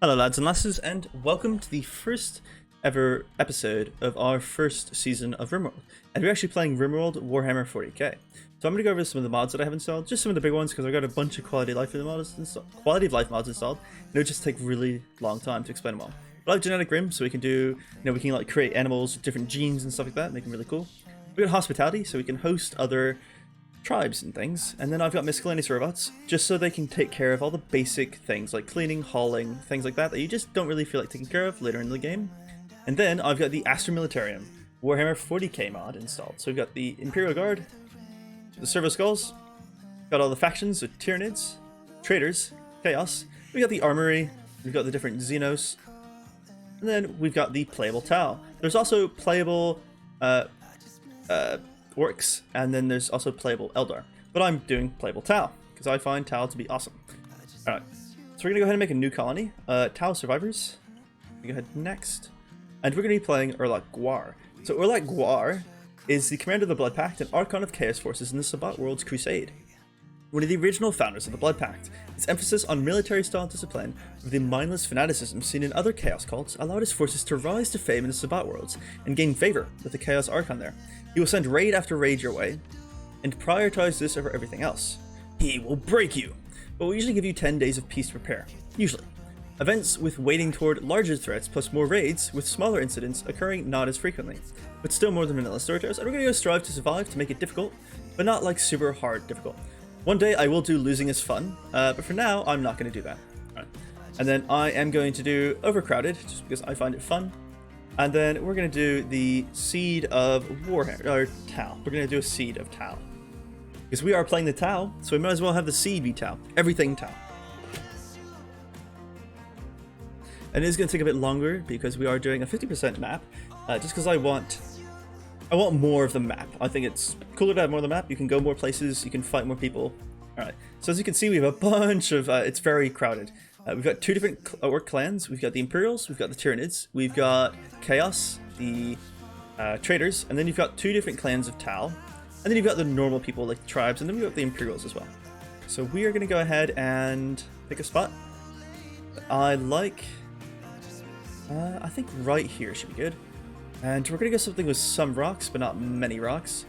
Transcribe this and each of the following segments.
Hello lads and lasses, and welcome to the first ever episode of our first season of Rimworld. And we're actually playing Rimworld Warhammer 40k. So I'm going to go over some of the mods that I have installed, just some of the big ones because I've got a bunch of quality of life mods installed, and it'll just take really long time to explain them all. But I have genetic rim, so we can do, we can like create animals with different genes and stuff like that, make them really cool. We've got hospitality, so we can host other tribes and things, and then I've got miscellaneous robots just so they can take care of all the basic things like cleaning, hauling, things like that you just don't really feel like taking care of later in the game. And then I've got the Astro Militarium Warhammer 40k mod installed. So we've got the Imperial Guard, the Servo Skulls, got all the factions with Tyranids, Traitors, Chaos, we got the Armory, we've got the different Xenos, and then we've got the playable Tau. There's also playable Orcs, and then there's also playable Eldar. But I'm doing playable Tau, because I find Tau to be awesome. Alright, so we're going to go ahead and make a new colony. Tau Survivors. We go ahead next. And we're going to be playing Urlak Gwar. So Urlak Gwar is the commander of the Blood Pact and Archon of Chaos Forces in the Sabbat World's Crusade. One of the original founders of the Blood Pact, its emphasis on military-style discipline with the mindless fanaticism seen in other Chaos cults allowed his forces to rise to fame in the Sabbat Worlds and gain favor with the Chaos Archon there. He will send raid after raid your way, and prioritize this over everything else. He will break you, but will usually give you 10 days of peace to prepare, usually. Events with weighting toward larger threats plus more raids with smaller incidents occurring not as frequently, but still more than vanilla storytellers, and we're going to go strive to survive to make it difficult, but not like super hard difficult. One day I will do losing is fun, but for now I'm not going to do that. Right. And then I am going to do overcrowded, just because I find it fun. And then we're going to do the Seed of Warhammer, or Tau. We're going to do a Seed of Tau. Because we are playing the Tau, so we might as well have the Seed be Tau. Everything Tau. And it is going to take a bit longer, because we are doing a 50% map, just because I want more of the map. I think it's cooler to have more of the map. You can go more places, you can fight more people. Alright, so as you can see, we have a bunch of, it's very crowded. We've got two different orc clans. We've got the Imperials, we've got the Tyranids, we've got Chaos, the Traitors, and then you've got two different clans of Tau. And then you've got the normal people like the tribes, and then we've got the Imperials as well. So we are going to go ahead and pick a spot. I like, I think right here should be good. And we're going to go something with some rocks, but not many rocks.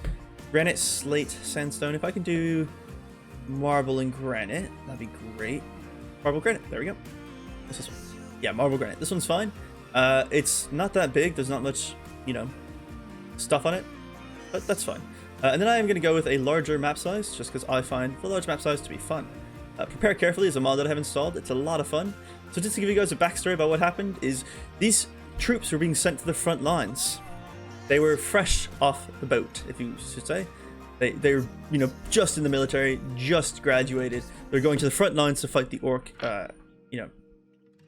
Granite, slate, sandstone. If I can do marble and granite, that'd be great. Marble granite, there we go. What's this one? Yeah, marble granite. This one's fine. It's not that big. There's not much, stuff on it, but that's fine. And then I am going to go with a larger map size, just because I find the large map size to be fun. Prepare Carefully is a mod that I have installed. It's a lot of fun. So just to give you guys a backstory about what happened is these troops were being sent to the front lines. They were fresh off the boat, if you should say. They were, just in the military, just graduated. They're going to the front lines to fight the orc,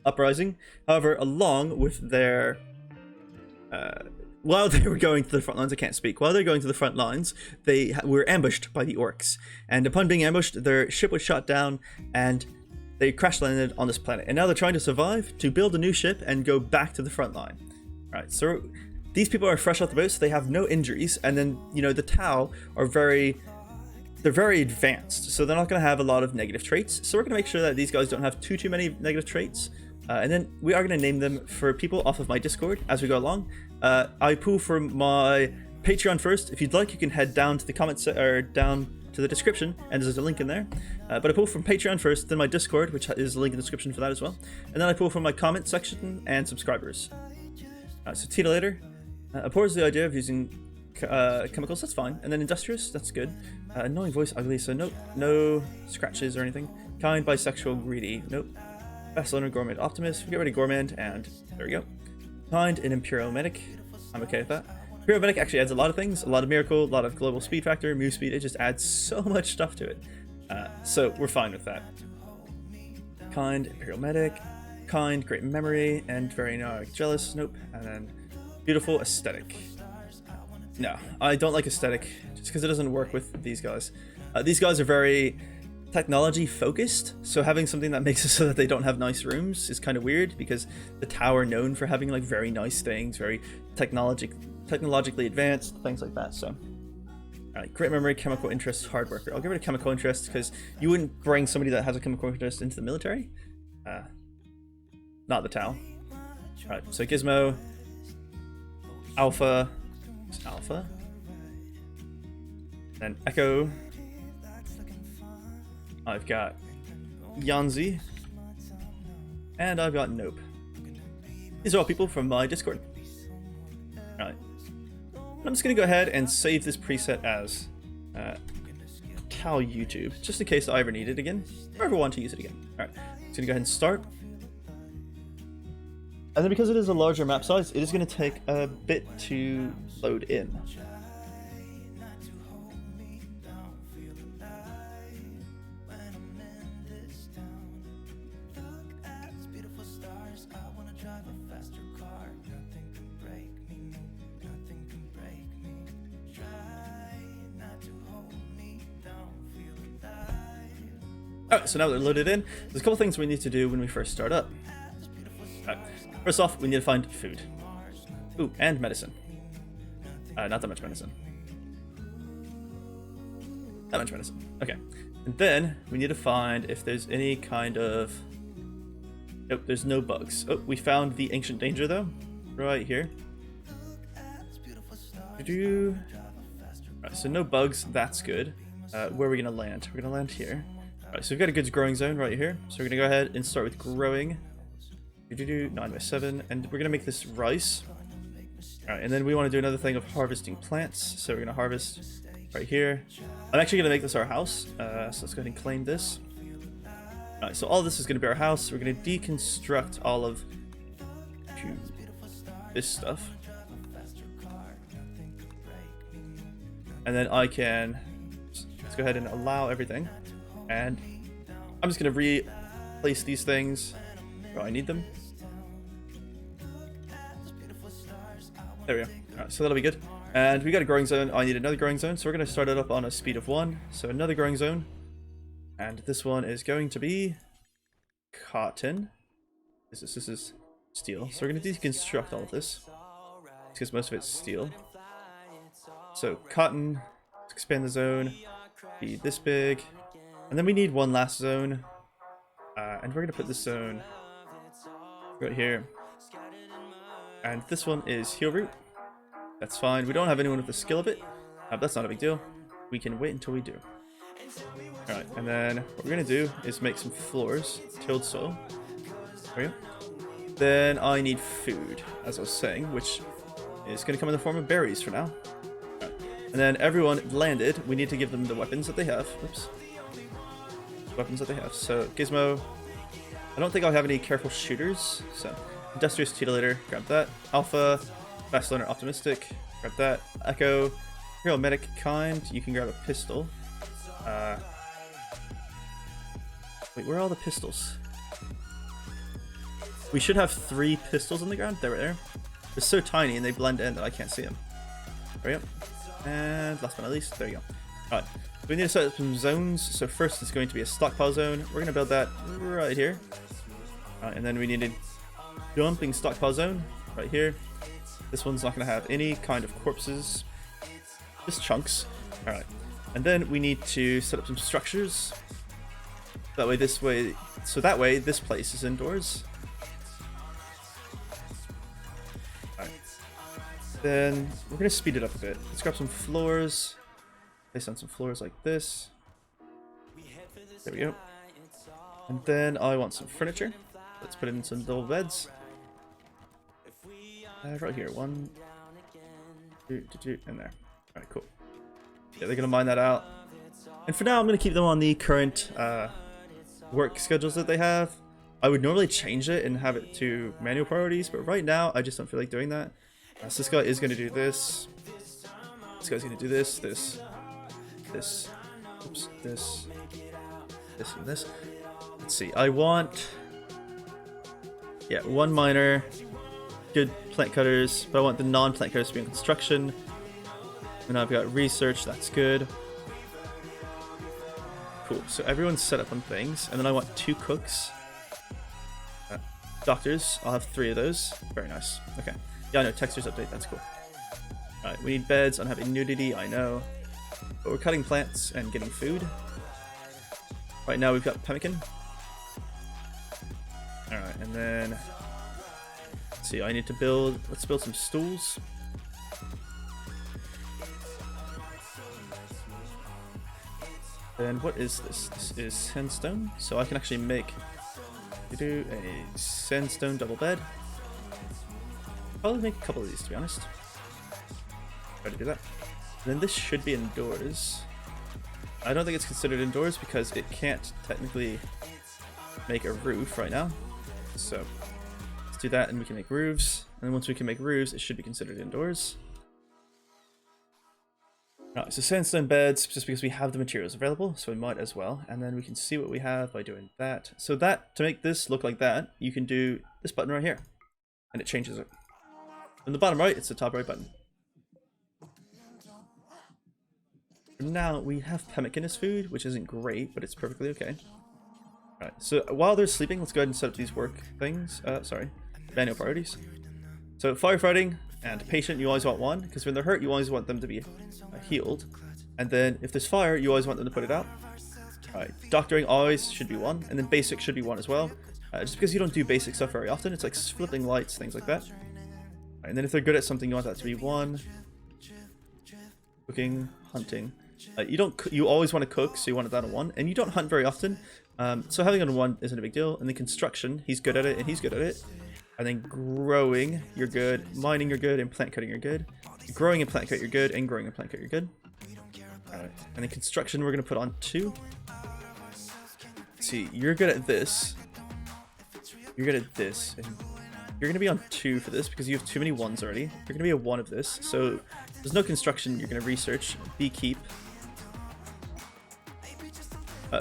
uprising. However, along with their, while they were going to the front lines, I can't speak. While they're going to the front lines, they were ambushed by the orcs. And upon being ambushed, their ship was shot down, and they crash landed on this planet. And now they're trying to survive to build a new ship and go back to the front line. All right, so these people are fresh off the boat, so they have no injuries, and then, the Tau are very advanced, so they're not going to have a lot of negative traits, so we're going to make sure that these guys don't have too many negative traits, and then we are going to name them for people off of my Discord as we go along. I pull from my Patreon first. If you'd like, you can head down to the comments, or down to the description, and there's a link in there, but I pull from Patreon first, then my Discord, which is a link in the description for that as well, and then I pull from my comment section and subscribers. So Titillator abhors the idea of using chemicals, that's fine. And then Industrious, that's good. Annoying voice, ugly, so no scratches or anything. Kind, bisexual, greedy, nope. Best owner, Gourmand, Optimist, we get rid of Gourmand, and there we go. Kind and Imperial Medic, I'm okay with that. Imperial Medic actually adds a lot of things, a lot of miracle, a lot of global speed factor, move speed, it just adds so much stuff to it. So we're fine with that. Kind, Imperial Medic, kind, great memory, and very jealous, nope. And then beautiful aesthetic. No, I don't like aesthetic, just because it doesn't work with these guys. These guys are very technology focused, so having something that makes it so that they don't have nice rooms is kind of weird, because the Tower are known for having like very nice things, very technologically advanced, things like that. So, alright, great memory, chemical interest, hard worker. I'll get rid of chemical interest, because you wouldn't bring somebody that has a chemical interest into the military. not the Tau. Alright, so Gizmo, Alpha, Alpha, then Echo. I've got Yanzi, and I've got Nope. These are all people from my Discord. Alright. I'm just going to go ahead and save this preset as Cal YouTube, just in case I ever need it again, or ever want to use it again. Alright, so I'm going to go ahead and start. And then because it is a larger map size, it is going to take a bit to load in. Alright, so now they're loaded in, there's a couple things we need to do when we first start up. Alright, first off, we need to find food. Ooh, and medicine. Not that much medicine. That much medicine. Okay. And then we need to find if there's any kind of... Nope, there's no bugs. Oh, we found the ancient danger though. Right here. Alright, so no bugs, that's good. Where are we gonna land? We're gonna land here. Alright, so we've got a goods growing zone right here. So we're gonna go ahead and start with growing. 9x7, and we're gonna make this rice. Alright, and then we want to do another thing of harvesting plants. So we're gonna harvest right here. I'm actually gonna make this our house. So let's go ahead and claim this. Alright, so all this is gonna be our house. We're gonna deconstruct all of this stuff. And then I can, let's go ahead and allow everything. And I'm just going to replace these things where I need them. There we go. Alright, so that'll be good. And we got a growing zone. I need another growing zone, so we're going to start it up on a speed of 1. So another growing zone. And this one is going to be cotton. This is steel. So we're going to deconstruct all of this, because most of it's steel. So cotton, let's expand the zone, be this big. And then we need one last zone, and we're going to put this zone right here. And this one is heal root. That's fine. We don't have anyone with the skill of it, but that's not a big deal. We can wait until we do. Alright, and then what we're going to do is make some floors, tilled soil. There we go. Then I need food, as I was saying, which is going to come in the form of berries for now. Right. And then everyone landed, we need to give them the weapons that they have. Oops. Weapons that they have. So Gizmo, I don't think I'll have any careful shooters, so Industrious Titillator, grab that. Alpha, Fast Learner Optimistic, grab that. Echo, Hero Medic Kind, you can grab a pistol. Wait, where are all the pistols? We should have 3 pistols on the ground. They're right there. They're so tiny and they blend in that I can't see them. There we go. And last but not least, there you go. Alright. We need to set up some zones. So first it's going to be a stockpile zone. We're going to build that right here. And then we need a dumping stockpile zone right here. This one's not going to have any kind of corpses, just chunks. Alright. And then we need to set up some structures. That way, this place is indoors. Alright. Then we're going to speed it up a bit. Let's grab some floors. Place on some floors like this. There we go. And then I want some furniture. Let's put it in some double beds. Right here. 1, 2, 2, and there. Alright, cool. Yeah, they're going to mine that out. And for now, I'm going to keep them on the current work schedules that they have. I would normally change it and have it to manual priorities, but right now, I just don't feel like doing that. So this guy is going to do this. This guy's going to do this, this, oops, this, and this. Let's see, I want, yeah, 1 miner, good plant cutters, but I want the non-plant cutters to be in construction. And I've got research, that's good. Cool, so everyone's set up on things, and then I want 2 cooks. Doctors, I'll have 3 of those. Very nice. Okay. Yeah, I know, textures update, that's cool. Alright, we need beds, unhappy nudity, I know. But we're cutting plants and getting food. Right now we've got pemmican. Alright. and then let's see. I need to build. Let's build some stools. Then what is this? This is sandstone, so I can actually make a sandstone double bed. Probably make a couple of these, to be honest. Try to do that. And then this should be indoors. I don't think it's considered indoors because it can't technically make a roof right now. So let's do that and we can make roofs. And then once we can make roofs, it should be considered indoors. Alright, so sandstone beds, just because we have the materials available, so we might as well. And then we can see what we have by doing that. So that, to make this look like that, you can do this button right here. And it changes it. On the bottom right, it's the top right button. Now, we have pemmican as food, which isn't great, but it's perfectly okay. Alright, so while they're sleeping, let's go ahead and set up these work things. Manual priorities. So firefighting and patient, you always want one, because when they're hurt, you always want them to be healed. And then if there's fire, you always want them to put it out. Alright, doctoring always should be one, and then basic should be one as well. Just because you don't do basic stuff very often, it's like flipping lights, things like that. Alright, and then if they're good at something, you want that to be one. Cooking, hunting. You always want to cook, so you want it down to one, and you don't hunt very often. So having it on one isn't a big deal. And then construction, he's good at it, and he's good at it. And then growing, you're good. Mining, you're good. And plant cutting, you're good. Growing and plant cut, you're good. And growing and plant cut, you're good. Alright. And then construction, we're going to put on 2. Let's see, you're good at this. You're good at this. And you're going to be on 2 for this because you have too many 1s already. You're going to be a 1 of this. So there's no construction. You're going to research. Beekeep.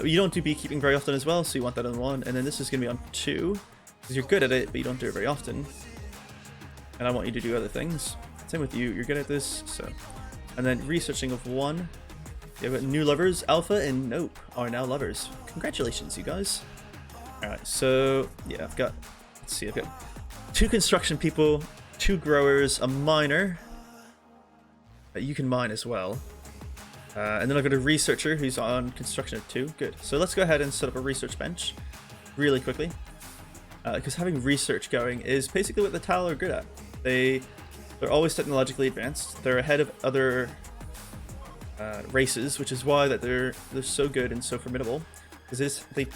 You don't do beekeeping very often as well, so you want that on 1. And then this is going to be on 2. Because you're good at it, but you don't do it very often. And I want you to do other things. Same with you, you're good at this, so. And then researching of 1. You've got new lovers, Alpha and Nope are now lovers. Congratulations, you guys. Alright, so yeah, I've got 2 construction people, 2 growers, a miner. You can mine as well. And then I've got a researcher who's on construction at 2. Good. So let's go ahead and set up a research bench really quickly. Because having research going is basically what the Tal are good at. They're always technologically advanced. They're ahead of other races, which is why that they're so good and so formidable. Because I think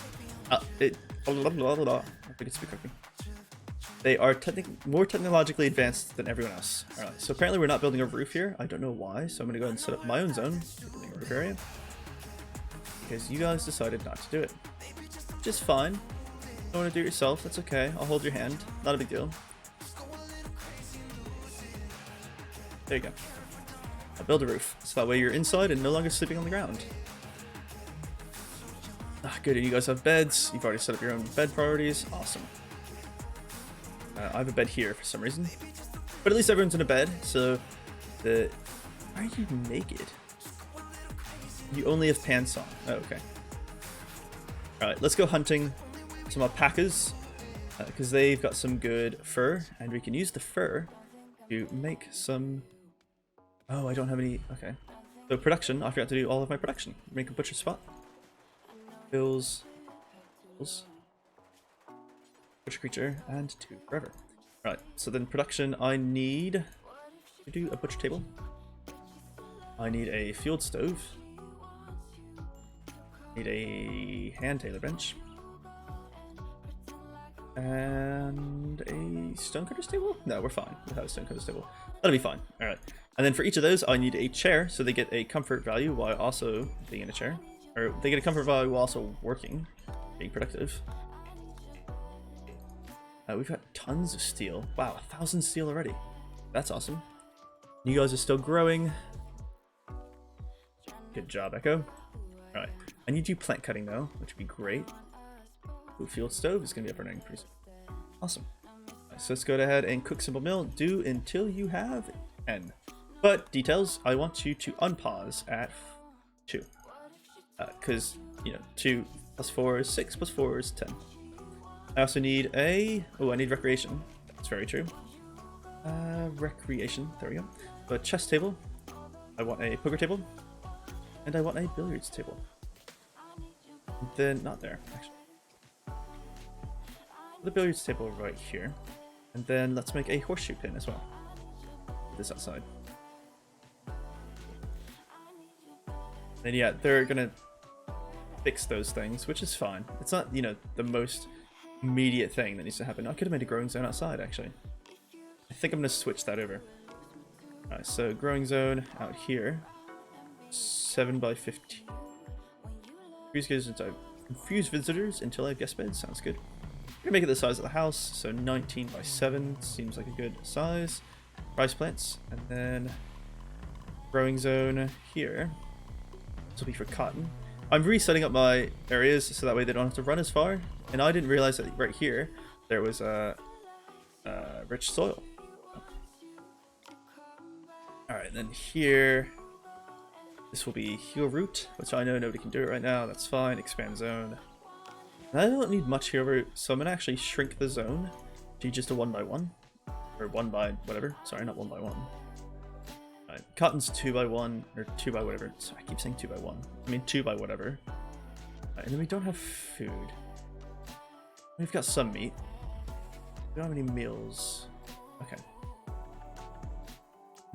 it's speak quickly. They are more technologically advanced than everyone else. Alright, so apparently we're not building a roof here. I don't know why, so I'm going to go ahead and set up my own zone for building a roof area. Because you guys decided not to do it. Which is fine. If you want to do it yourself, that's okay. I'll hold your hand. Not a big deal. There you go. I'll build a roof. So that way you're inside and no longer sleeping on the ground. Ah, good, and you guys have beds. You've already set up your own bed priorities. Awesome. I have a bed here for some reason. But at least everyone's in a bed, so why are you naked? You only have pants on. Oh, okay. Alright, let's go hunting some alpacas, because they've got some good fur, and we can use the fur to make some... Oh, I don't have any... Okay. So production, I forgot to do all of my production. Make a butcher spot. Bills. Butcher creature, and 2 forever. Right, so then production, I need to do a butcher table. I need a field stove. Need a hand tailor bench. And a stonecutter's table? No, we're fine. We have a stonecutter's table. That'll be fine. Alright. And then for each of those, I need a chair, so they get a comfort value while also being in a chair. Or they get a comfort value while also working, being productive. We've got tons of steel. Wow, 1,000 steel already. That's awesome. You guys are still growing. Good job, Echo. Alright. I need you plant cutting though, which would be great. Ooh, field stove is going to be up and running pretty soon. Awesome. Right, so let's go ahead and cook simple meal. Do until you have N. But details, I want you to unpause at 2. Because, 2 plus 4 is 6 plus 4 is 10. I also need I need recreation. That's very true. Recreation. There we go. So a chess table. I want a poker table. And I want a billiards table. Then, not there, actually. The billiards table right here. And then let's make a horseshoe pin as well. Put this outside. And yeah, they're gonna fix those things, which is fine. It's not, you know, the most immediate thing that needs to happen. I could have made a growing zone outside, actually. I think I'm gonna switch that over. Alright, so growing zone out here. 7 by 15. Confuse visitors until I have guest beds. Sounds good. I'm gonna make it the size of the house, so 19 by 7 seems like a good size. Rice plants, and then growing zone here. This will be for cotton. I'm resetting up my areas so that way they don't have to run as far. And I didn't realize that right here there was a rich soil. All right, then here. This will be heal root, which I know nobody can do it right now. That's fine. Expand zone. And I don't need much heal root, so I'm gonna actually shrink the zone to just a 1 by 1, or 1 by whatever. Sorry, not 1 by 1. Right, cotton's 2 by 1 or 2 by whatever. So I keep saying 2 by 1. I mean 2 by whatever. Right, and then we don't have food. We've got some meat. We don't have any meals. Okay.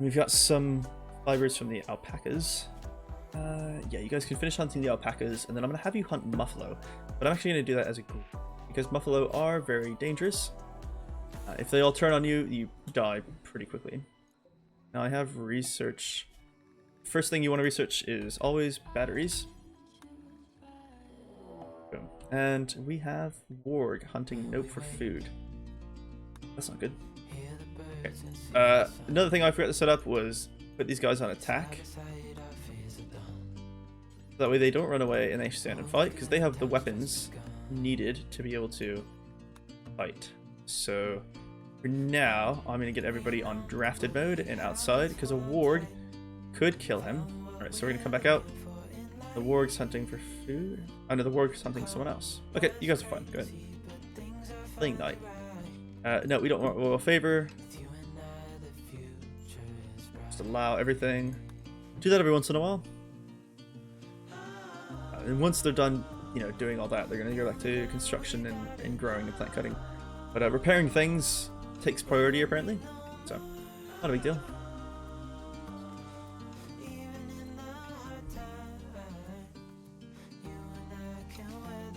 We've got some fibers from the alpacas. Yeah, you guys can finish hunting the alpacas, and then I'm going to have you hunt buffalo. But I'm actually going to do that as a group, because buffalo are very dangerous. If they all turn on you, you die pretty quickly. Now I have research. First thing you want to research is always batteries. Boom. And we have warg hunting note for food. That's not good. Okay. Another thing I forgot to set up was put these guys on attack. That way they don't run away and they stand and fight, because they have the weapons needed to be able to fight. So for now, I'm going to get everybody on drafted mode and outside, because a warg could kill him. Alright, so we're going to come back out. The warg's hunting for food. Oh no, the warg's hunting someone else. Okay, you guys are fine. Go ahead. Playing night. No, we don't want royal favor. Just allow everything. Do that every once in a while. And once they're done, you know, doing all that, they're going to go back to construction and growing and plant cutting. But repairing things takes priority apparently, so not a big deal.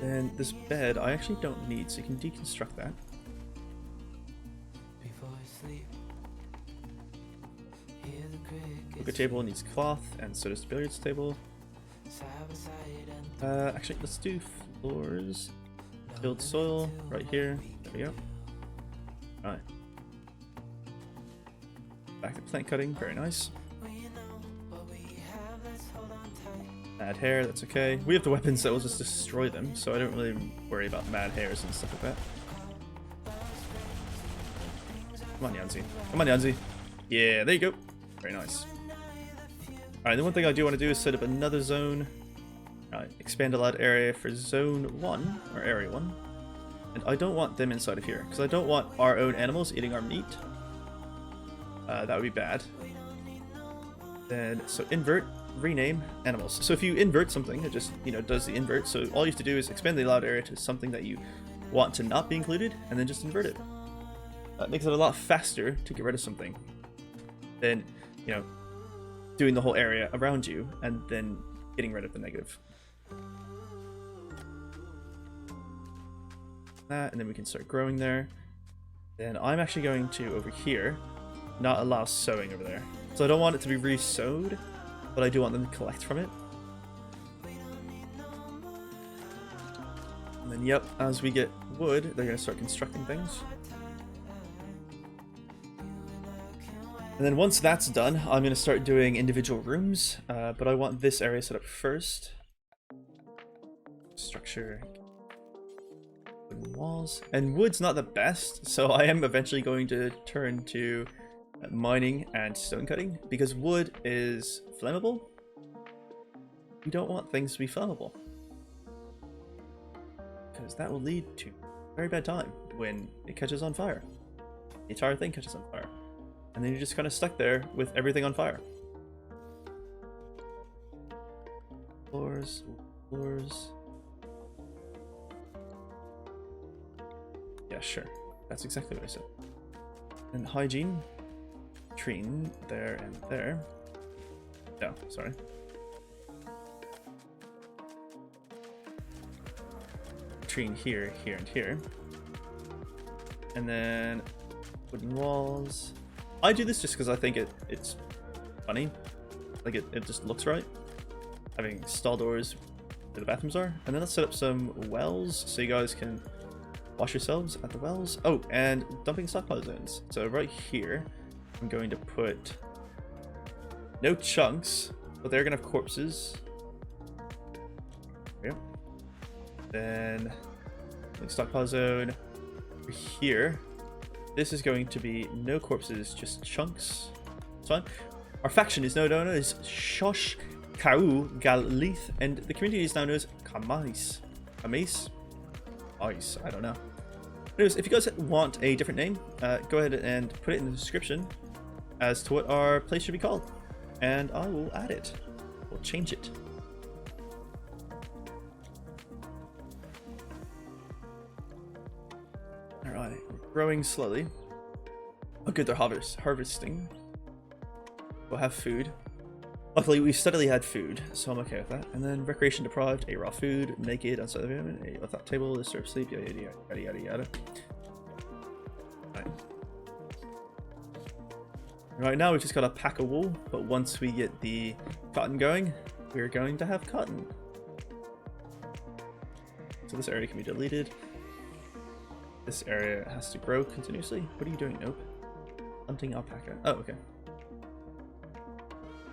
And this bed I actually don't need, so you can deconstruct that. Poker table needs cloth, and so does the billiards table. Actually, let's do floors. Build soil right here. There we go. Alright. Back to plant cutting. Very nice. Mad hair, that's okay. We have the weapons that will just destroy them, so I don't really worry about mad hairs and stuff like that. Come on, Yanzi. Come on, Yanzi. Yeah, there you go. Very nice. Alright, the one thing I do want to do is set up another zone. Alright, expand allowed area for zone 1, or area 1. And I don't want them inside of here, because I don't want our own animals eating our meat. That would be bad. Then, so invert, rename, animals. So if you invert something, it just, you know, does the invert. So all you have to do is expand the allowed area to something that you want to not be included, and then just invert it. That makes it a lot faster to get rid of something than, you know, doing the whole area around you and then getting rid of the negative. That, and then we can start growing there. Then I'm actually going to, over here, not allow sowing over there. So I don't want it to be re-sowed, but I do want them to collect from it. And then, yep, as we get wood, they're going to start constructing things. And then once that's done, I'm going to start doing individual rooms, but I want this area set up first. Structure. Wooden walls. And wood's not the best, so I am eventually going to turn to mining and stone cutting, because wood is flammable. We don't want things to be flammable, because that will lead to a very bad time when it catches on fire. The entire thing catches on fire. And then you're just kind of stuck there with everything on fire. Floors, floors. Yeah, sure. That's exactly what I said. And hygiene. Trine there and there. No, sorry. Trine here, here, and here. And then wooden walls. I do this just because I think it's funny. Like it just looks right. Having stall doors where the bathrooms are. And then let's set up some wells so you guys can wash yourselves at the wells. Oh, and dumping stockpile zones. So right here, I'm going to put no chunks, but they're gonna have corpses. There we go. Then stockpile zone over here. This is going to be no corpses, just chunks. It's fine. Our faction is now known as Shosh Kau Galith, and the community is now known as Kamais. Kamais? Ice, I don't know. Anyways, if you guys want a different name, go ahead and put it in the description as to what our place should be called, and I will add it. We'll change it. Alright, we're growing slowly. Oh good, they're harvesting. We'll have food. Luckily, we've steadily had food, so I'm okay with that. And then recreation deprived, a raw food, naked, outside of the environment, a without table, disturb sleep, yada yada yada yada yada. Right. Right now we've just got a pack of wool, but once we get the cotton going, we're going to have cotton. So this area can be deleted. This area has to grow continuously. What are you doing? Nope. Hunting alpaca. Oh, okay.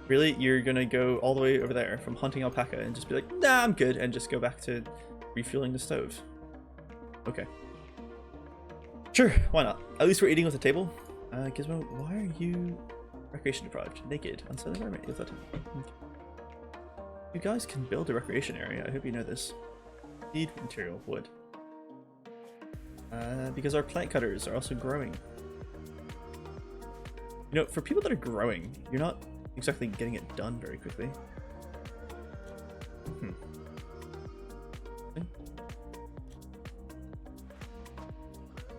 Really? You're gonna go all the way over there from hunting alpaca and just be like, nah, I'm good, and just go back to refueling the stove. Okay. Sure, why not? At least we're eating with a table. Gizmo, why are you recreation deprived? Naked, unsettled environment. With that. Okay. You guys can build a recreation area. I hope you know this. Need material, wood. Because our plant cutters are also growing. You know, for people that are growing, you're not exactly getting it done very quickly.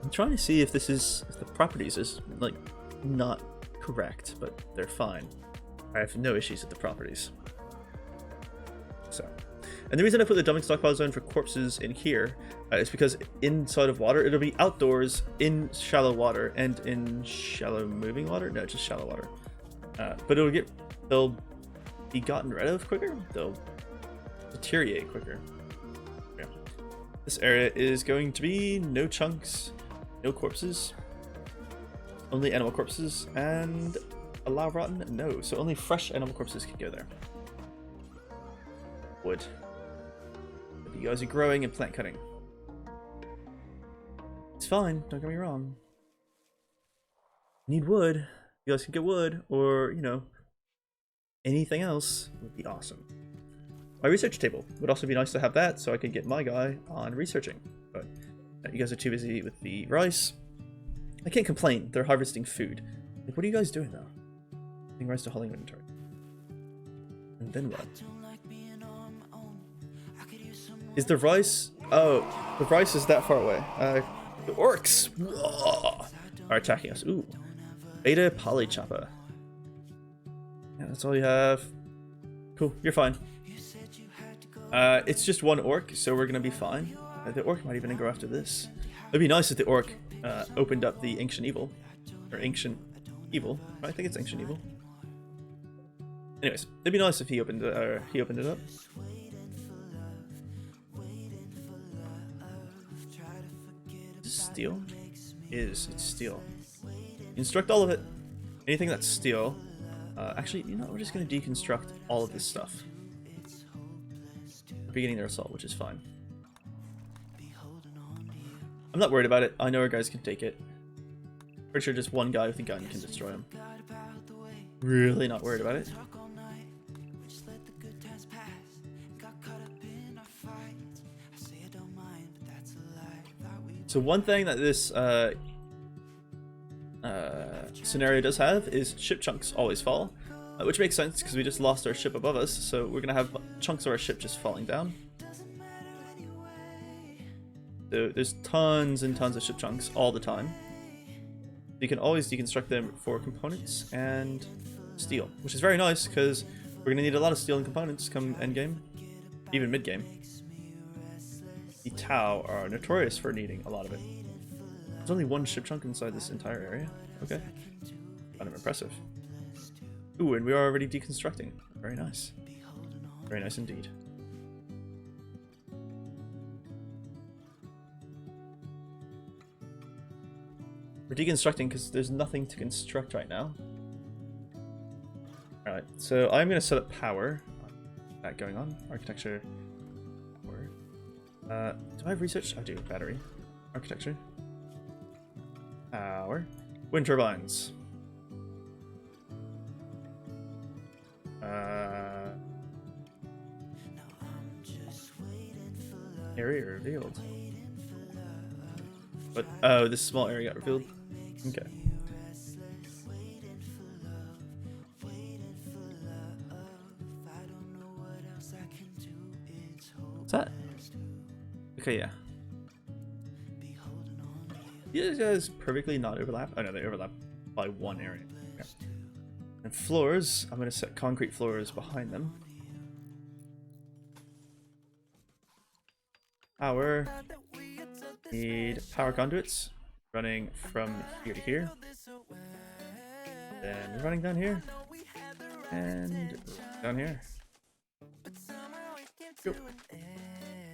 I'm trying to see if this is, if the properties is like not correct, but they're fine. I have no issues with the properties. So, and the reason I put the dumping stockpile zone for corpses in here is because inside of water, it'll be outdoors in shallow water and in shallow moving water. No, just shallow water. But they'll be gotten rid of quicker. They'll deteriorate quicker. Yeah. This area is going to be no chunks, no corpses, only animal corpses, and allow rotten? No, so only fresh animal corpses can go there. Wood. But you guys are growing and plant cutting. It's fine, don't get me wrong. Need wood. You guys can get wood, or, you know, anything else would be awesome. My research table would also be nice to have that, so I could get my guy on researching. But you guys are too busy with the rice. I can't complain. They're harvesting food. Like, what are you guys doing though? Adding rice to hauling inventory. And then what? Is the rice? Oh, the rice is that far away. The orcs are attacking us. Ooh. Beta Polychopper. Yeah, that's all you have. Cool, you're fine. It's just one orc, so we're gonna be fine. The orc might even go after this. It'd be nice if the orc opened up the ancient evil, or ancient evil. I think it's ancient evil. Anyways, it'd be nice if he opened it up. Is this steel? It's steel. Instruct all of it. Anything that's steel. Actually, you know, we're just going to deconstruct all of this stuff. We're beginning their assault, which is fine. I'm not worried about it. I know our guys can take it. Pretty sure just one guy with a gun can destroy him. Really not worried about it. So one thing that this scenario does have is ship chunks always fall, which makes sense because we just lost our ship above us, so we're gonna have chunks of our ship just falling down. So there's tons and tons of ship chunks all the time. You can always deconstruct them for components and steel, which is very nice because we're going to need a lot of steel and components come endgame, even mid-game. The Tau are notorious for needing a lot of it. There's only one ship chunk inside this entire area. Okay. Kind of impressive. Ooh, and we are already deconstructing. Very nice. Very nice indeed. We're deconstructing because there's nothing to construct right now. Alright, so I'm going to set up power. That going on. Architecture. Power. Do I have research? I do. Battery. Architecture. Power. Wind turbines. Area revealed. But oh, this small area got revealed. Okay. What's that? Okay, yeah. These guys perfectly not overlap. Oh no, they overlap by one area. Okay. And floors, I'm going to set concrete floors behind them. Power. Need power conduits running from here to here. Then running down here. And down here. Go.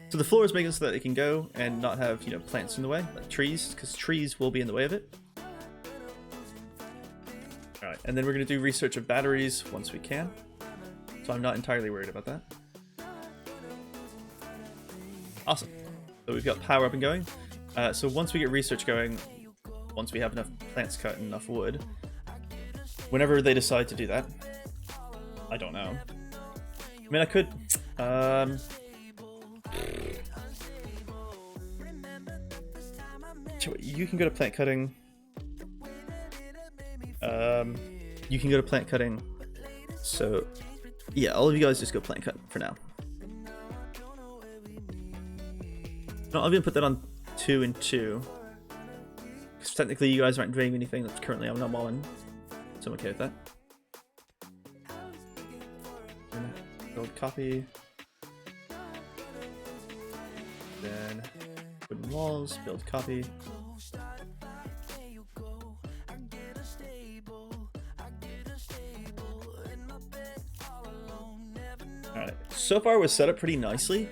So the floors make it so that it can go and not have, you know, plants in the way, like trees, because trees will be in the way of it. Alright, and then we're going to do research of batteries once we can. So I'm not entirely worried about that. Awesome. So we've got power up and going. So once we get research going, once we have enough plants cut and enough wood, whenever they decide to do that, I don't know. I mean, I could... you can go to plant cutting. You can go to plant cutting. So, yeah, all of you guys just go plant cut for now. No, I'm gonna put that on 2 and 2. Because technically you guys aren't doing anything that's currently I'm not mulling. So I'm okay with that. Build copy. Then wooden walls, build copy. Alright, so far we're set up pretty nicely.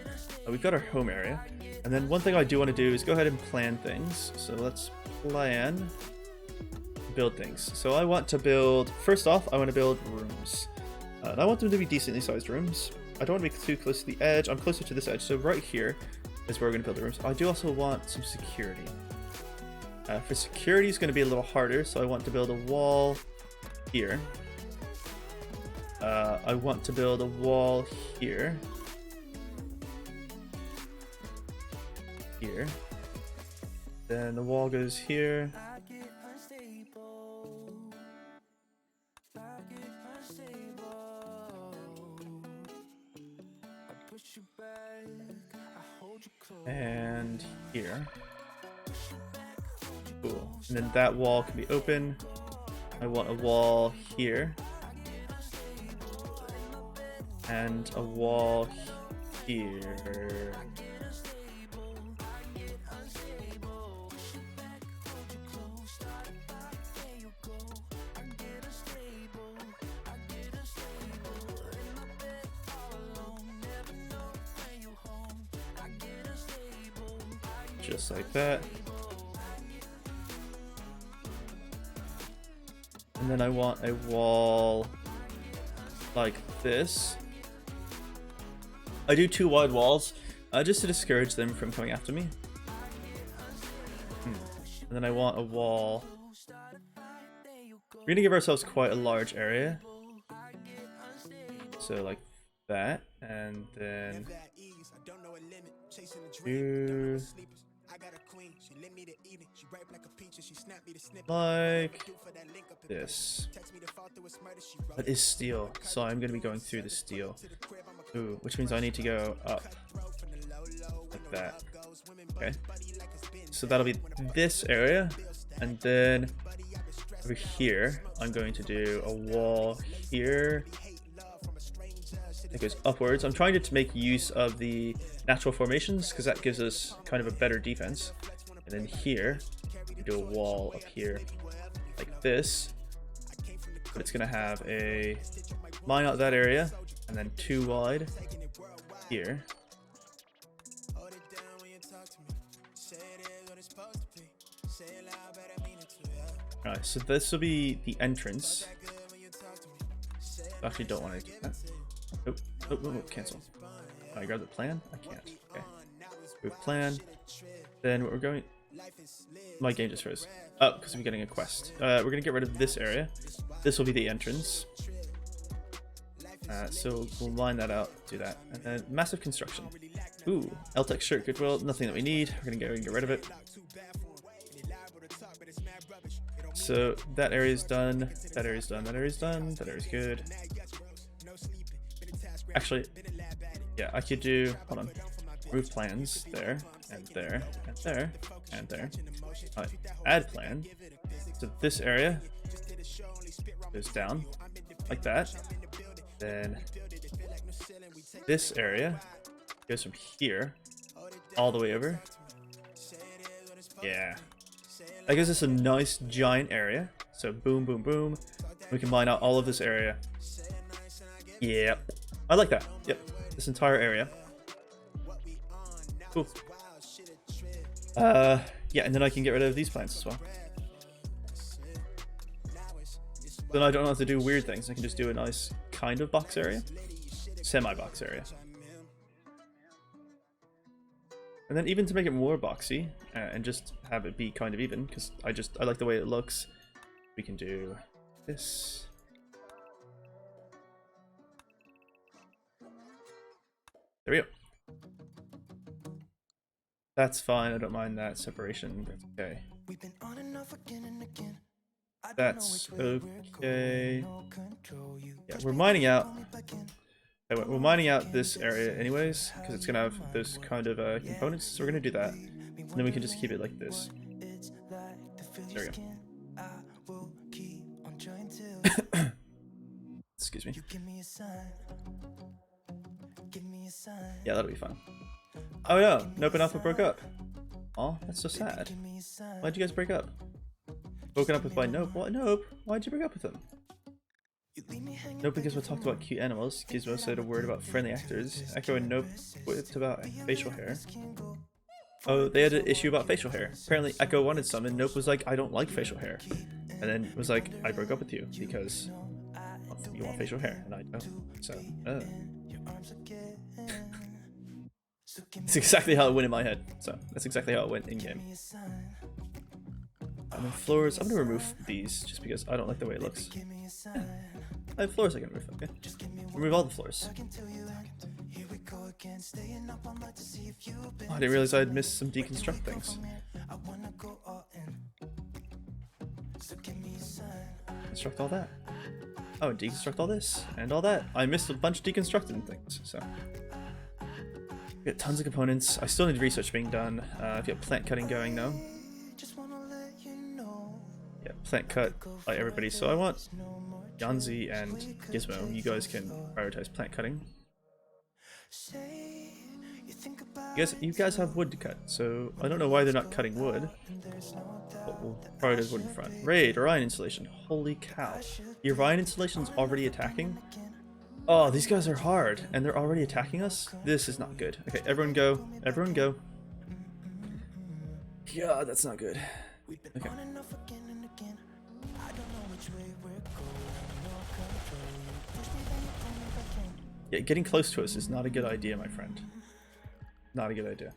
We've got our home area. And then one thing I do want to do is go ahead and plan things. So let's plan build things. So I want to build, first off, I want to build rooms. And I want them to be decently sized rooms. I don't want to be too close to the edge. I'm closer to this edge. So right here is where we're going to build the rooms. I do also want some security. For security is going to be a little harder. So I want to build a wall here. I want to build a wall here. Here. Then the wall goes here. And here. Cool. And then that wall can be open. I want a wall here. And a wall here. Just like that. And then I want a wall like this. I do 2 wide walls just to discourage them from coming after me. And then I want a wall. We're gonna give ourselves quite a large area. So like that, and then 2, Like this. That is steel, so I'm gonna be going through the steel. Ooh, which means I need to go up. Like that. Okay. So that'll be this area. And then over here, I'm going to do a wall here. It goes upwards. I'm trying to make use of the natural formations because that gives us kind of a better defense. And then here, we do a wall up here like this. But it's going to have a line out that area and then 2 wide here. Alright, so this will be the entrance. I actually don't want to do that. Nope, nope, nope, nope, cancel. Can I grab the plan? I can't. Okay. Move plan. Then what we're going... My game just froze. Oh, because we're getting a quest. We're going to get rid of this area. This will be the entrance. So we'll line that out, do that. And then massive construction. Ooh, LTEC shirt, goodwill, nothing that we need. We're going to go and get rid of it. So that area's done, that area's done, that area's done, that area's good. Actually, yeah, I could do, hold on, remove plans there, and there, and there, and there. Alright, add plan. So this area goes down, like that. Then this area goes from here, all the way over. Yeah. That gives us a nice giant area. So boom, boom, boom. We can line out all of this area. Yep. I like that. Yep. This entire area. Cool. Yeah, and then I can get rid of these plants as well. Then I don't have to do weird things. I can just do a nice kind of box area. Semi-box area. And then even to make it more boxy and just have it be kind of even, because I like the way it looks, we can do this. There we go. That's fine. I don't mind that separation. That's okay. That's okay. Yeah, we're mining out. We're mining out this area anyways, because it's going to have those kind of components, so we're going to do that. And then we can just keep it like this. There we go. Excuse me. Yeah, that'll be fun. Oh no, Nope and Alpha broke up. Aw, that's so sad. Why'd you guys break up? Broken up with by Nope? What? Nope? Why'd you break up with him? Nope and Gizmo talked about cute animals. Gizmo said a word about friendly actors. Echo and Nope whipped about facial hair. Oh, they had an issue about facial hair. Apparently Echo wanted some and Nope was like, I don't like facial hair. And then was like, I broke up with you because you want facial hair and I don't. So, It's exactly how it went in my head. So, that's exactly how it went in game. And then floors, I'm gonna remove these just because I don't like the way it looks. Yeah. I have floors I can remove, okay. Remove all the floors. Oh, I didn't realize I'd missed some deconstruct things. Construct all that. Oh, and deconstruct all this, and all that. I missed a bunch of deconstructing things, so. We got tons of components. I still need research being done. I've got plant cutting going now. Yeah, plant cut by everybody. So I want Yanzi and Gizmo. You guys can prioritize plant cutting. You guys have wood to cut, so I don't know why they're not cutting wood. But we'll prioritize wood in front. Raid, Orion installation. Holy cow. The Orion installation's already attacking? Oh, these guys are hard, and they're already attacking us? This is not good. Okay, everyone go. Everyone go. God, that's not good. Okay. Yeah, getting close to us is not a good idea, my friend. Not a good idea.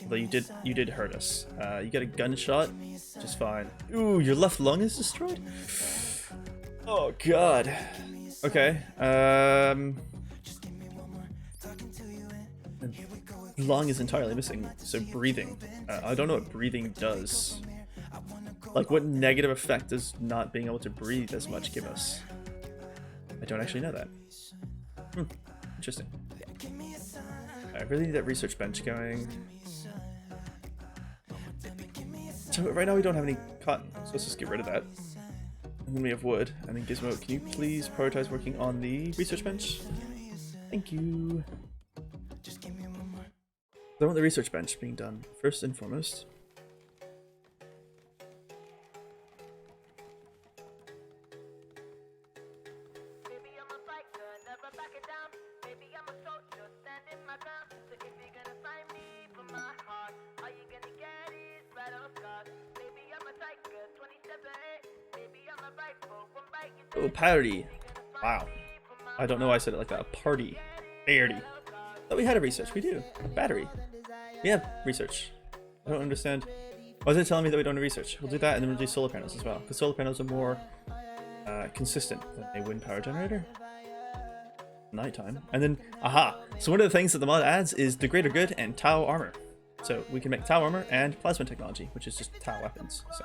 Although you did hurt us. You get a gunshot, just fine. Ooh, your left lung is destroyed? Oh god. Okay. lung is entirely missing. So breathing. I don't know what breathing does. Like, what negative effect does not being able to breathe as much give us? I don't actually know that. Interesting. I really need that research bench going. So right now we don't have any cotton, so let's just get rid of that. And then we have wood. And then Gizmo, can you please prioritize working on the research bench? Thank you. I want the research bench being done first and foremost. Oh, party. Wow. I don't know why I said it like that. A party. Party. Thought we had a research. We do. A battery. We have research. I don't understand. Why is it telling me that we don't have research? We'll do that and then we'll do solar panels as well. Because solar panels are more consistent than a wind power generator. Nighttime. And then, aha! So one of the things that the mod adds is the greater good and Tau armor. So we can make Tau armor and plasma technology, which is just Tau weapons. So.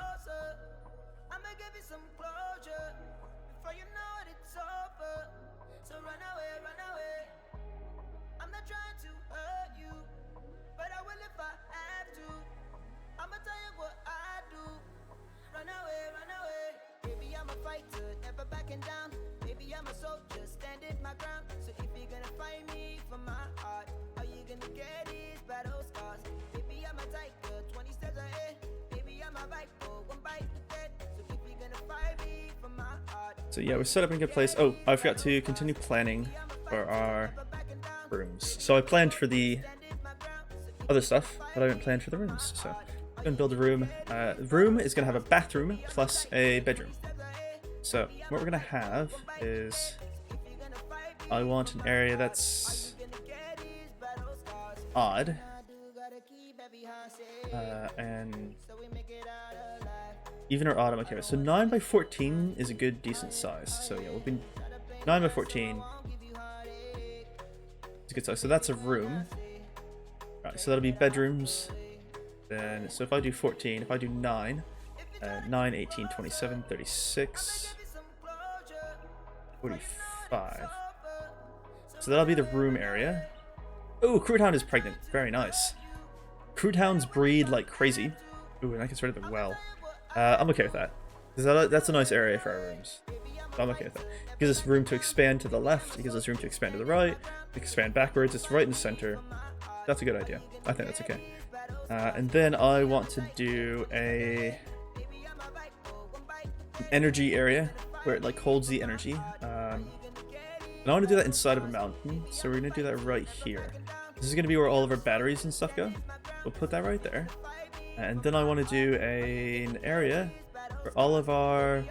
So yeah, we're set up in a good place. Oh, I forgot to continue planning for our rooms. So I planned for the other stuff, but I didn't plan for the rooms. So I'm gonna build a room. Room is gonna have a bathroom plus a bedroom. So what we're gonna have is, I want an area that's odd, and even or odd I'm okay with. So 9 by 14 is a good decent size. So yeah, we'll be 9 by 14. It's a good size. So that's a room. Right, so that'll be bedrooms. Then, so if I do 14, if I do 9, 9, 18, 27, 36, 45. So that'll be the room area. Oh, Crudehound is pregnant. Very nice. Crudehounds breed like crazy. Ooh, and I can start at the well. I'm okay with that. That's a nice area for our rooms. So I'm okay with that. It gives us room to expand to the left. It gives us room to expand to the right. Expand backwards. It's right in the center. That's a good idea. I think that's okay. And then I want to do an energy area where it like holds the energy. And I want to do that inside of a mountain. So we're going to do that right here. This is going to be where all of our batteries and stuff go. We'll put that right there. And then I want to do an area for all of our,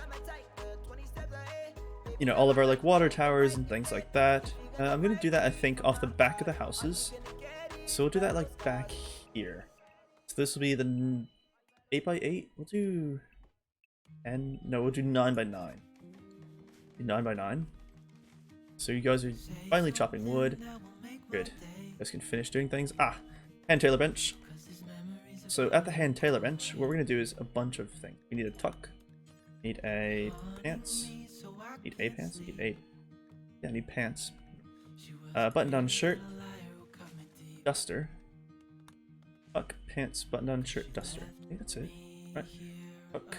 you know, all of our like water towers and things like that. I'm going to do that, I think, off the back of the houses. So we'll do that like back here. So this will be the 8 by 8. We'll do, and no, we'll do 9 by 9. 9 by 9. So you guys are finally chopping wood. Good. You guys can finish doing things. Ah, hand tailor bench. So at the hand tailor bench, what we're going to do is a bunch of things. We need a tuck. Need a pants. Need a pants. Need a. Yeah, need pants. Button down shirt. Duster. Tuck, pants, button down shirt, duster. I think that's it. Right. Tuck,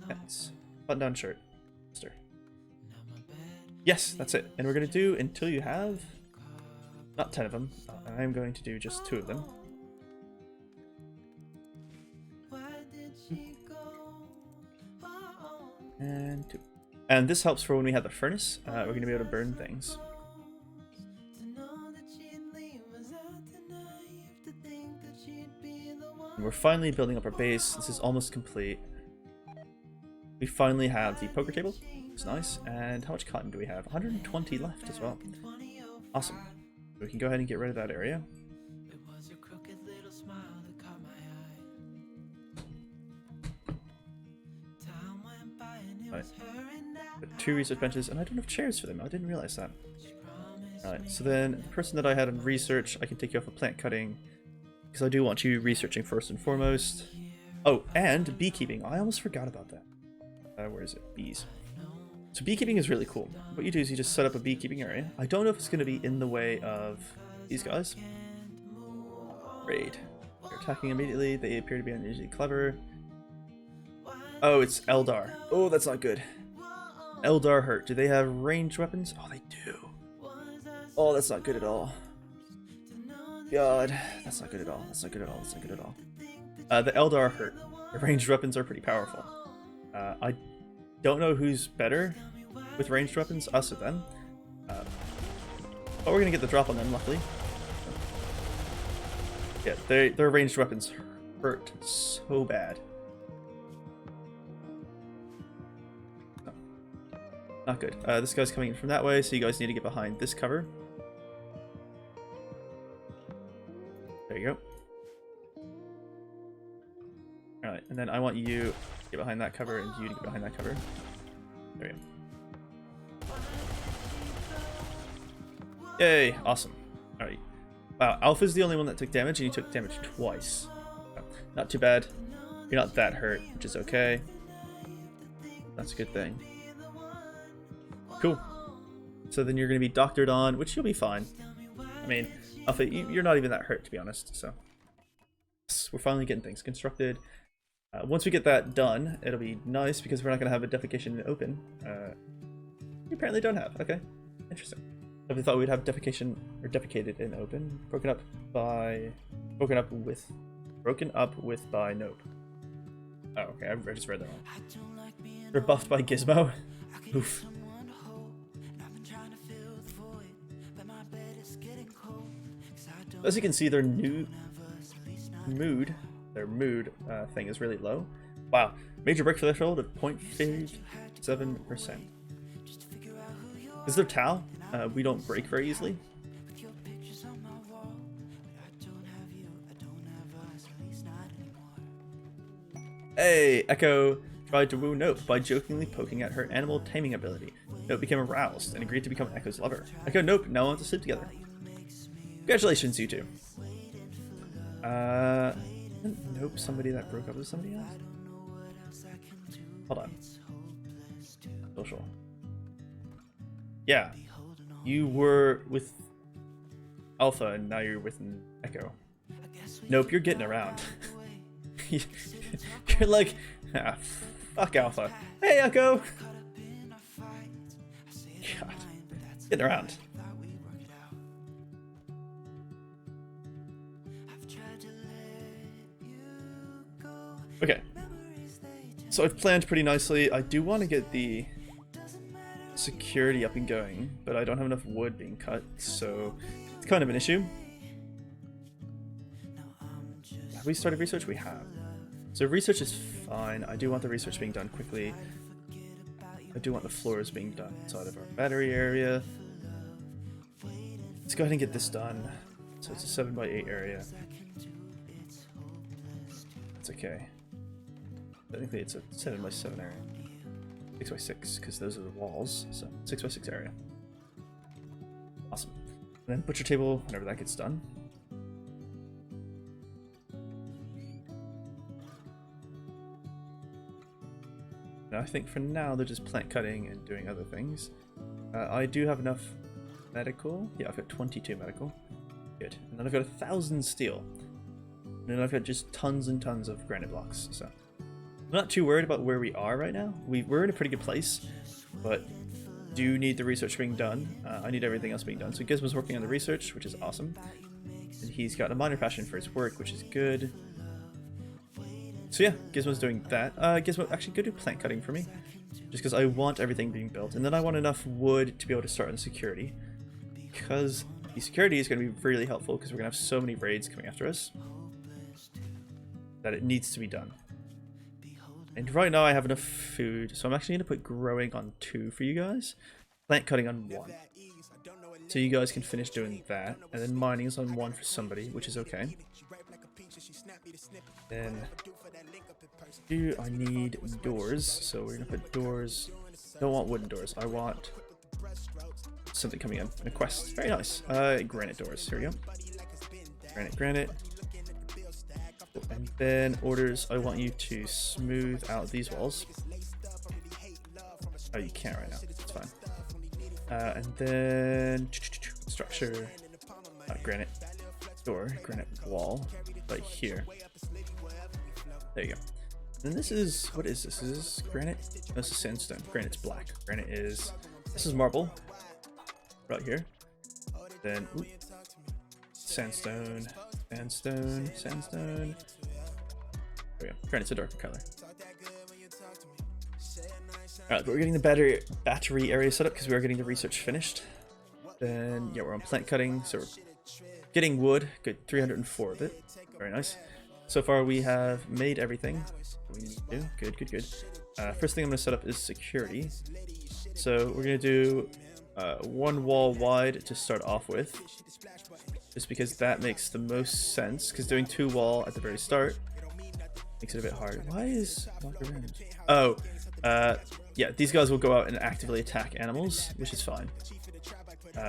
pants, button down shirt, duster. Yes, that's it. And we're going to do until you have not 10 of them. I'm going to do just 2 of them. And 2. And this helps for when we have the furnace. We're going to be able to burn things. And we're finally building up our base. This is almost complete. We finally have the poker table. It's nice. And how much cotton do we have? 120 left as well. Awesome. We can go ahead and get rid of that area. Right. Got 2 research benches, and I don't have chairs for them. I didn't realize that. Alright, so then the person that I had in research, I can take you off of plant cutting. because I do want you researching first and foremost. Oh, and beekeeping. I almost forgot about that. Where is it? Bees. So beekeeping is really cool. What you do is you just set up a beekeeping area. I don't know if it's going to be in the way of these guys. Raid. They're attacking immediately. They appear to be unusually clever. Oh, it's Eldar. Oh, that's not good. Eldar hurt. Do they have ranged weapons? Oh, they do. Oh, that's not good at all. God, that's not good at all. That's not good at all. That's not good at all. The Eldar hurt. The ranged weapons are pretty powerful. I don't know who's better with ranged weapons, us or them. But we're gonna get the drop on them, luckily. Yeah, their ranged weapons hurt so bad. Oh. Not good. This guy's coming in from that way, so you guys need to get behind this cover. There you go. Alright, and then I want you to get behind that cover and you to get behind that cover. There we go. Yay! Awesome. Alright. Wow, Alpha's the only one that took damage, and you took damage twice. Not too bad. You're not that hurt, which is okay. That's a good thing. Cool. So then you're going to be doctored on, which you'll be fine. I mean, Alpha, you're not even that hurt, to be honest, so. We're finally getting things constructed. Once we get that done, it'll be nice because we're not going to have a defecation in open. We apparently don't have. Okay, interesting. I thought we'd have defecation or defecated in open. Broken up with by nope. Oh, okay. I just read that wrong. They're buffed by Gizmo. Oof. As you can see, their mood thing is really low. Wow, major break threshold of 0.57%. Is there Tau? We don't break very easily. Hey, Echo tried to woo Nope by jokingly poking at her animal taming ability. Nope became aroused and agreed to become Echo's lover. Echo and Nope now want to sleep together. Congratulations, you two. Isn't Nope somebody that broke up with somebody else? Hold on. Social. Yeah. You were with Alpha and now you're with Echo. Nope, you're getting around. You're like, ah, fuck Alpha. Hey, Echo! God. Getting around. Okay. So I've planned pretty nicely. I do want to get the security up and going, but I don't have enough wood being cut, so it's kind of an issue. Have we started research? We have. So research is fine. I do want the research being done quickly. I do want the floors being done inside of our battery area. Let's go ahead and get this done. So it's a 7x8 area. It's okay. Technically it's a 7x7 area. 6x6, because those are the walls. So 6x6 area. Awesome. And then butcher table whenever that gets done. Now I think for now they're just plant cutting and doing other things. I do have enough medical. Yeah, I've got 22 medical. Good. And then I've got 1,000 steel. And then I've got just tons and tons of granite blocks. So I'm not too worried about where we are right now. We're in a pretty good place, but do need the research being done. I need everything else being done. So Gizmo's working on the research, which is awesome. And he's got a minor passion for his work, which is good. So yeah, Gizmo's doing that. Gizmo, actually go do plant cutting for me. Just because I want everything being built. And then I want enough wood to be able to start on security. Because the security is going to be really helpful because we're going to have so many raids coming after us. That it needs to be done. And right now I have enough food, so I'm actually going to put growing on 2 for you guys. Plant cutting on 1. So you guys can finish doing that. And then mining is on 1 for somebody, which is okay. Then I need doors, so we're going to put doors. Don't want wooden doors, I want something coming in. A quest. Very nice. Granite doors. Here we go. Granite. And then orders, I want you to smooth out these walls. Oh, you can't right now. It's fine. And then structure, granite door, granite wall, right here. There you go. And this is, what is this? Is this granite? No, this is sandstone. Granite's black. Granite is, this is marble, right here. Then, sandstone, sandstone, sandstone. There we go. Granite's a darker color. Alright, but we're getting the battery area set up because we are getting the research finished. Then, yeah, we're on plant cutting, so we're getting wood. Good, 304 of it. Very nice. So far, we have made everything we need to do. Good, good, good. First thing I'm going to set up is security. So we're going to do one wall wide to start off with, just because that makes the most sense. Because doing two wall at the very start makes it a bit hard. Why is oh, yeah, these guys will go out and actively attack animals, which is fine.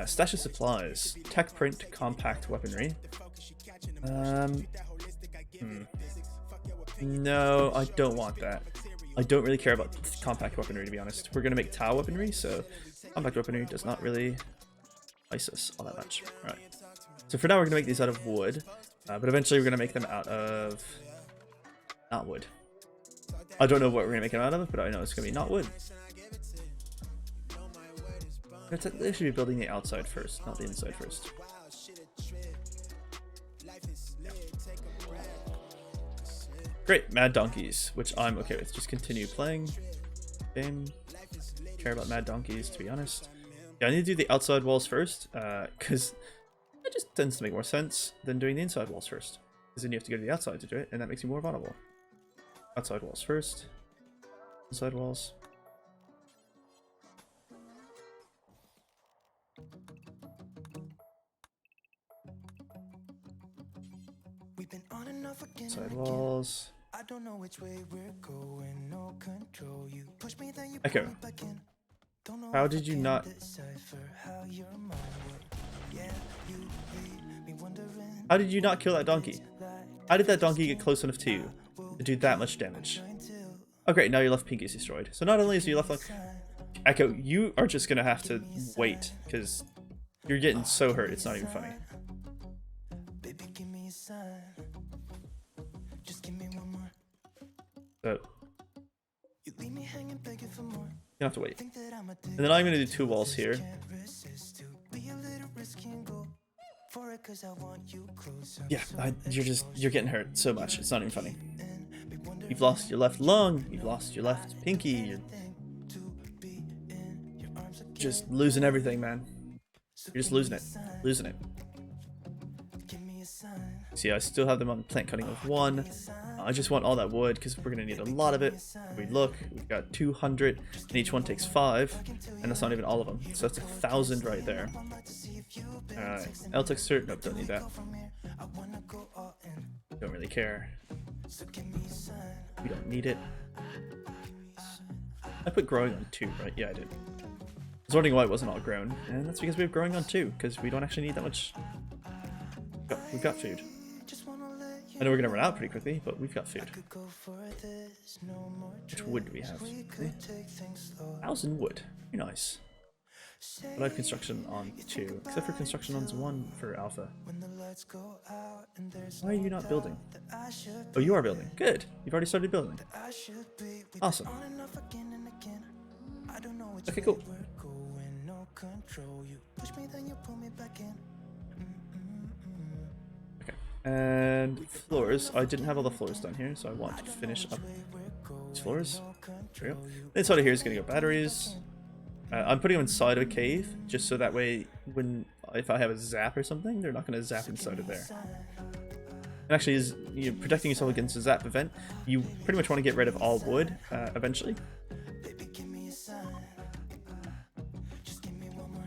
Stash of supplies, tech print, compact weaponry. No, I don't want that. I don't really care about compact weaponry, to be honest. We're going to make Tau weaponry, so compact weaponry does not really ice us all that much. All right. So for now, we're going to make these out of wood, but eventually we're going to make them out of not wood. I don't know what we're going to make them out of, but I know it's going to be not wood. They should be building the outside first, not the inside first. Great, mad donkeys, which I'm okay with. Just continue playing. Game. Care about mad donkeys, to be honest. Yeah, I need to do the outside walls first, because it just tends to make more sense than doing the inside walls first. Because then you have to go to the outside to do it, and that makes you more vulnerable. Outside walls first. Inside walls. Inside walls. I don't know which way we're going, no control. You push me, then you Echo. How did you not? How did you not kill that donkey? How did that donkey get close enough to you to do that much damage? Oh great, now your left pinky is destroyed. So not only is your left leg... Echo, you are just gonna have to wait, because you're getting so hurt, it's not even funny. So you have to wait. And then I'm going to do two walls here. Yeah, you're getting hurt so much. It's not even funny. You've lost your left lung. You've lost your left pinky. You're just losing everything, man. You're just losing it. Losing it. See, I still have them on plant cutting of 1. I just want all that wood because we're going to need a lot of it. If we look, we've got 200 and each one takes 5, and that's not even all of them. So that's 1,000 right there. Alright, L-Texture, nope, don't need that. Don't really care. We don't need it. I put growing on 2, right? Yeah, I did. I was wondering why it wasn't all grown, and that's because we have growing on 2, because we don't actually need that much. We've got food. I know we're gonna run out pretty quickly, but we've got food. Which wood do we have? 1,000 wood. Very nice. But I have construction on 2, except for construction on 1 for alpha. Why are you not building? Oh, you are building. Good. You've already started building. Awesome. Okay, cool. And floors. I didn't have all the floors done here, so I want to finish up these floors. There we go. Inside of here is going to go batteries. I'm putting them inside of a cave, just so that way, if I have a zap or something, they're not going to zap inside of there. And actually, is protecting yourself against a zap event, you pretty much want to get rid of all wood eventually.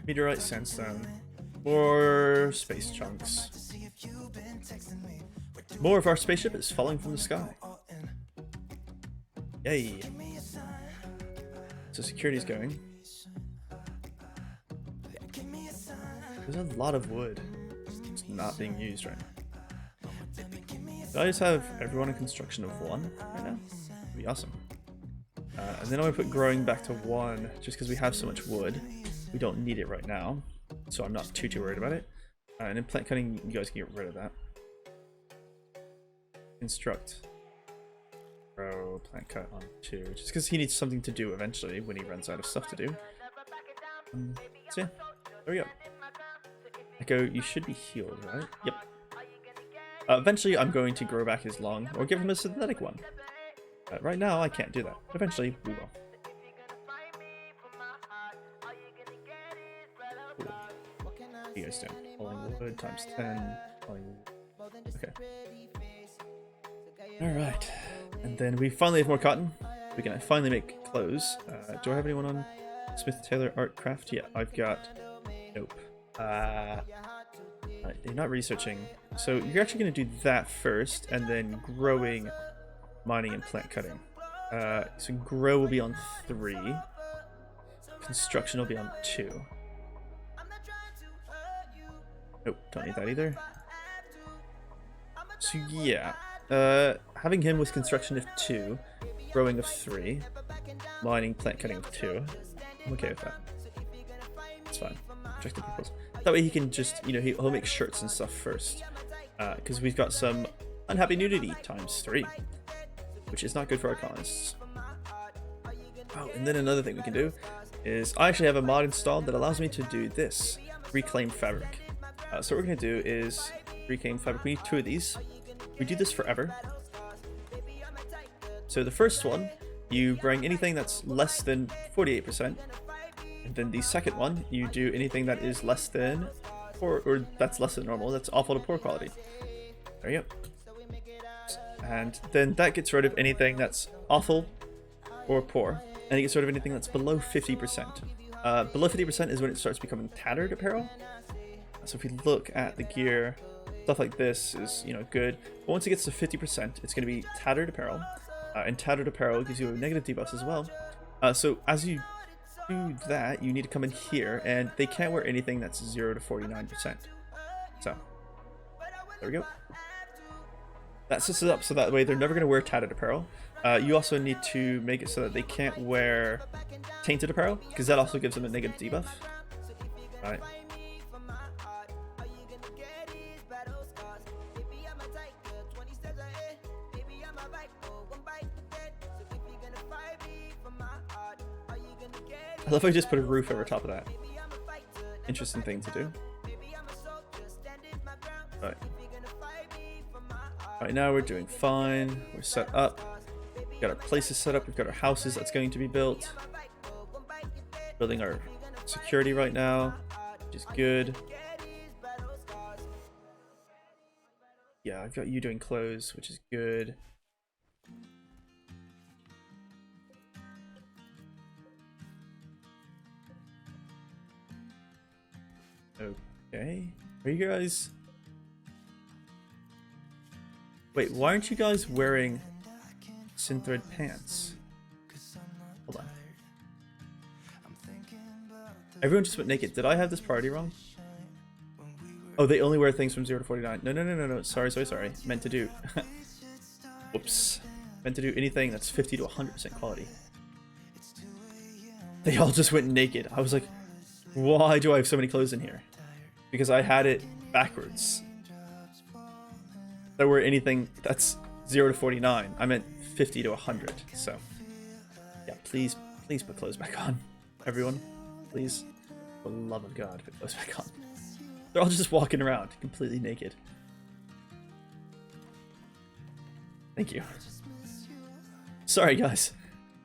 Meteorite, sandstone, more space chunks. More of our spaceship is falling from the sky. Yay. So security's going. There's a lot of wood. It's not being used right now. Do I just have everyone in construction of 1 right now? That'd be awesome. And then I'm going to put growing back to 1, just because we have so much wood. We don't need it right now, so I'm not too worried about it. And then plant cutting, you guys can get rid of that. Construct. Grow, plant cut on 2, just because he needs something to do eventually when he runs out of stuff to do. So yeah, there we go. Echo, you should be healed, right? Yep. Eventually I'm going to grow back his lung, or give him a synthetic one. Right now I can't do that. Eventually we will. Cool. What are you guys doing? Pulling wood times 10. Okay. Alright. And then we finally have more cotton. We can finally make clothes. Do I have anyone on Smith Taylor Art Craft? Yeah, I've got... Nope. You're not researching. So you're actually going to do that first, and then growing, mining, and plant cutting. So grow will be on 3. Construction will be on 2. Nope, don't need that either. So yeah, having him with construction of 2, growing of 3, mining, plant cutting of 2. I'm okay with that. It's fine. Objective proposal. That way he can just, you know, he'll make shirts and stuff first. Because we've got some unhappy nudity times 3, which is not good for our colonists. Oh, and then another thing we can do is I actually have a mod installed that allows me to do this, reclaim fabric. So what we're going to do is reclaim fabric. We need 2 of these. We do this forever. So the first one, you bring anything that's less than 48%. And then the second one, you do anything that is less than, or that's less than normal, that's awful to poor quality. There you go. And then that gets rid of anything that's awful or poor. And it gets rid of anything that's below 50%. Below 50% is when it starts becoming tattered apparel. So if we look at the gear, stuff like this is, you know, good. But once it gets to 50%, it's going to be tattered apparel. And tattered apparel gives you negative debuffs as well. So as you do that, you need to come in here, and they can't wear anything that's 0 to 49%. So there we go. That sets it up so that way they're never going to wear tattered apparel. You also need to make it so that they can't wear tainted apparel, because that also gives them a negative debuff. Alright. I love how I just put a roof over top of that. Interesting thing to do. Alright. Right now we're doing fine. We're set up. We've got our places set up. We've got our houses that's going to be built. Building our security right now, which is good. Yeah, I've got you doing clothes, which is good. Okay. Are you guys... Wait, why aren't you guys wearing synthread pants? Hold on. Everyone just went naked. Did I have this priority wrong? Oh, they only wear things from 0 to 49. No. Sorry. Meant to do. Whoops. Meant to do anything that's 50 to 100% quality. They all just went naked. I was like, why do I have so many clothes in here? Because I had it backwards. There were anything that's 0 to 49. I meant 50 to 100. So, yeah, please put clothes back on, everyone. Please, for the love of God, put clothes back on. They're all just walking around completely naked. Thank you. Sorry, guys.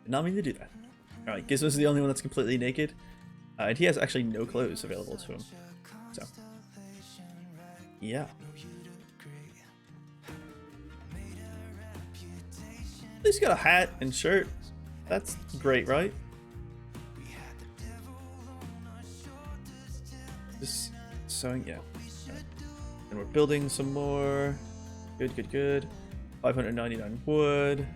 Did not mean to do that. All right, Gizmo's the only one that's completely naked, and he has actually no clothes available to him. So, yeah. At least got a hat and shirt. That's great, right? Just sewing, yeah. Right. And we're building some more. Good. 599 wood.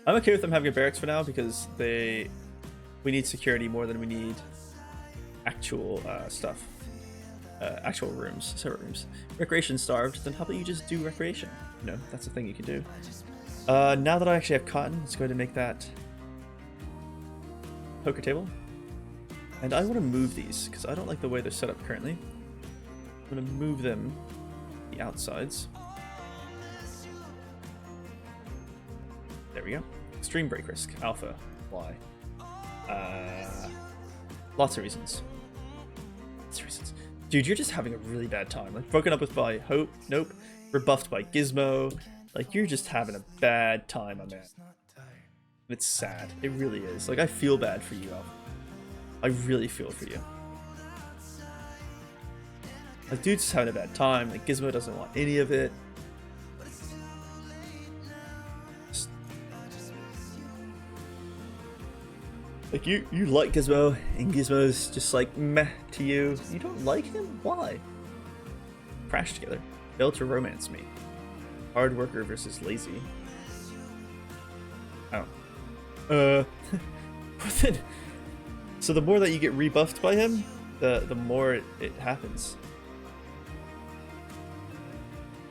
I'm okay with them having a barracks for now because we need security more than we need actual stuff. actual rooms, separate rooms. Recreation starved, then how about you just do recreation? You know, that's a thing you can do. Now that I actually have cotton, let's go ahead and make that poker table. And I want to move these, because I don't like the way they're set up currently. I'm going to move them the outsides. There we go. Extreme break risk. Alpha. Why? Lots of reasons. Lots of reasons. Dude, you're just having a really bad time. Like, broken up with by Hope. Nope. Rebuffed by Gizmo. Like, you're just having a bad time, my man. It's sad. It really is. Like, I feel bad for you, Alpha. I really feel for you. Like, dude's just having a bad time. Like, Gizmo doesn't want any of it. Like, you like Gizmo, and Gizmo's just like meh to you. You don't like him? Why? Crash together. Fail to romance me. Hard worker versus lazy. Oh. So the more that you get rebuffed by him, the more it happens.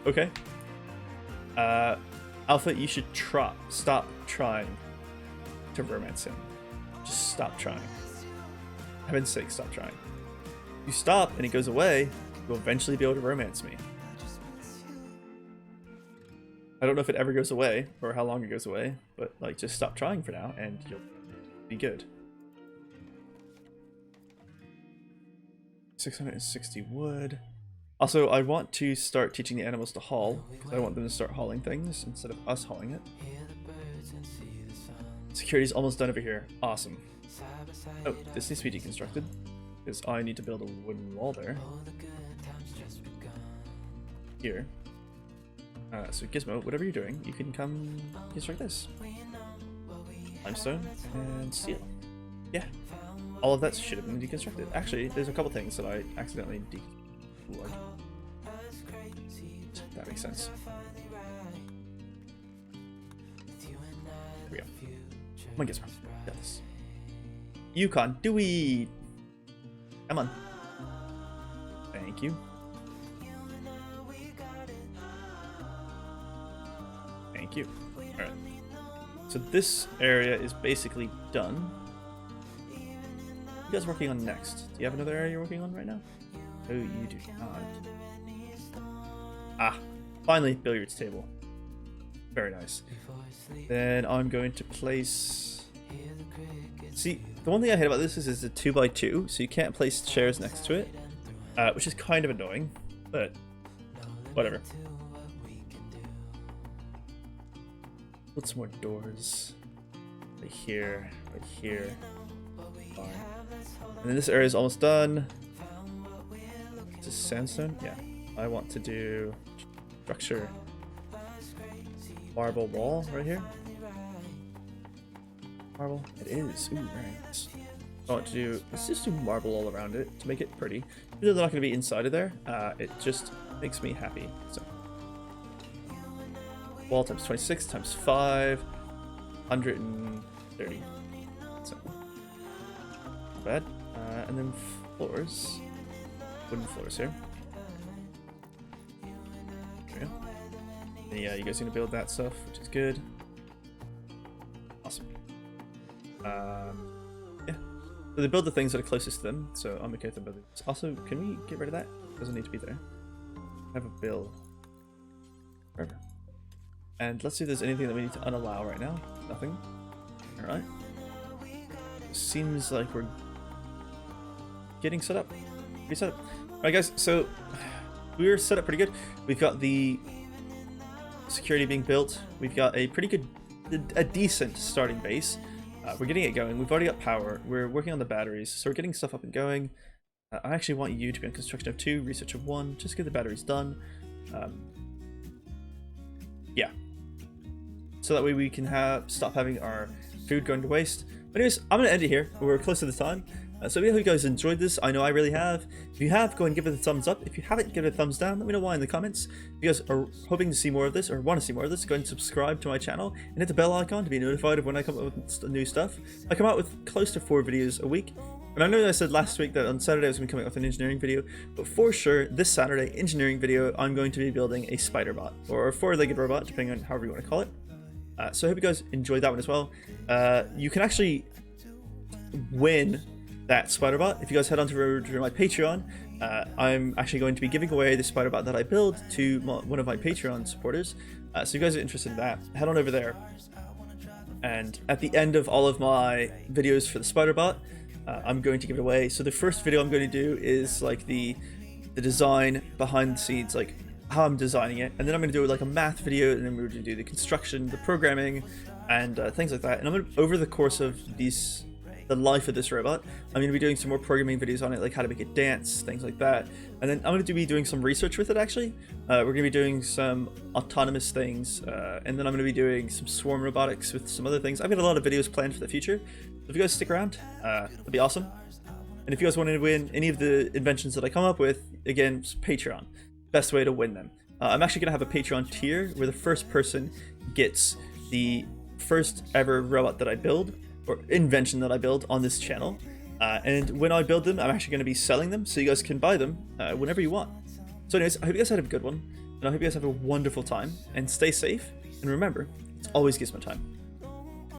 Okay. Alpha, you should stop trying to romance him. Just stop trying. For heaven's sake, stop trying. If you stop and it goes away, you'll eventually be able to romance me. I don't know if it ever goes away or how long it goes away, but like, just stop trying for now and you'll be good. 660 wood. Also, I want to start teaching the animals to haul, because I want them to start hauling things instead of us hauling it. Security's almost done over here. Awesome. Oh, this needs to be deconstructed, because I need to build a wooden wall there. Here. So Gizmo, whatever you're doing, you can come construct this. Limestone and steel. Yeah. All of that should have been deconstructed. Actually, there's a couple things that I accidentally deconstructed. That makes sense. Here we go. Come on, Gizmo. Got this. Yukon, do we? Come on. Thank you. Thank you. Alright. So this area is basically done. What are you guys working on next? Do you have another area you're working on right now? Oh, you do not. Ah, finally, billiards table. Very nice. Then I'm going to place... See, the one thing I hate about this is it's a 2x2, so you can't place chairs next to it, which is kind of annoying, but whatever. Put some more doors. Right here, right here. Fine. And then this area is almost done. Is this sandstone? Yeah. I want to do structure marble wall right here. Marble? It is. Ooh, very nice. I want to do, let's just do marble all around it to make it pretty. Even though they're not going to be inside of there, it just makes me happy. So, wall times 26 times 5, 130. So, not bad. And then floors. Wooden floors here. There we go. And yeah, you guys are gonna build that stuff, which is good. Awesome. Yeah. So they build the things that are closest to them, so I'm okay with them building this. Also, can we get rid of that? It doesn't need to be there. I have a bill. Forever. And let's see if there's anything that we need to unallow right now. Nothing. Alright. Seems like we're getting set up. Reset up. Alright guys, so we're set up pretty good. We've got the security being built. We've got a pretty good, a decent starting base. We're getting it going. We've already got power. We're working on the batteries, so we're getting stuff up and going. I actually want you to be on construction of 2, research of 1, just get the batteries done. Yeah. So that way we can stop having our food going to waste. But anyways, I'm going to end it here. We're close to the time. So I hope you guys enjoyed this. I know I really have. If you have, go and give it a thumbs up. If you haven't, give it a thumbs down. Let me know why in the comments. If you guys are hoping to see more of this or want to see more of this, go ahead and subscribe to my channel and hit the bell icon to be notified of when I come up with new stuff. I come out with close to 4 videos a week. And I know I said last week that on Saturday I was going to be coming up with an engineering video, but for sure this Saturday engineering video I'm going to be building a spider bot, or a four-legged robot, depending on however you want to call it. So I hope you guys enjoyed that one as well. You can actually win that spider bot if you guys head on to my Patreon. I'm actually going to be giving away the spider bot that I build to one of my Patreon supporters. So if you guys are interested in that, head on over there. And at the end of all of my videos for the spider bot, I'm going to give it away. So the first video I'm going to do is like the design behind the scenes, like how I'm designing it, and then I'm going to do like a math video, and then we're going to do the construction, the programming, and things like that. And I'm going to, over the course of the life of this robot, I'm going to be doing some more programming videos on it, like how to make it dance, things like that. And then I'm going to be doing some research with it actually. We're going to be doing some autonomous things, and then I'm going to be doing some swarm robotics with some other things. I've got a lot of videos planned for the future. So if you guys stick around, it'll be awesome. And if you guys want to win any of the inventions that I come up with, again, Patreon, best way to win them. I'm actually going to have a Patreon tier where the first person gets the first ever robot that I build, or invention that I build on this channel. And when I build them, I'm actually going to be selling them, so you guys can buy them whenever you want. So anyways, I hope you guys had a good one, and I hope you guys have a wonderful time, and stay safe, and remember, it's always Gizmo time.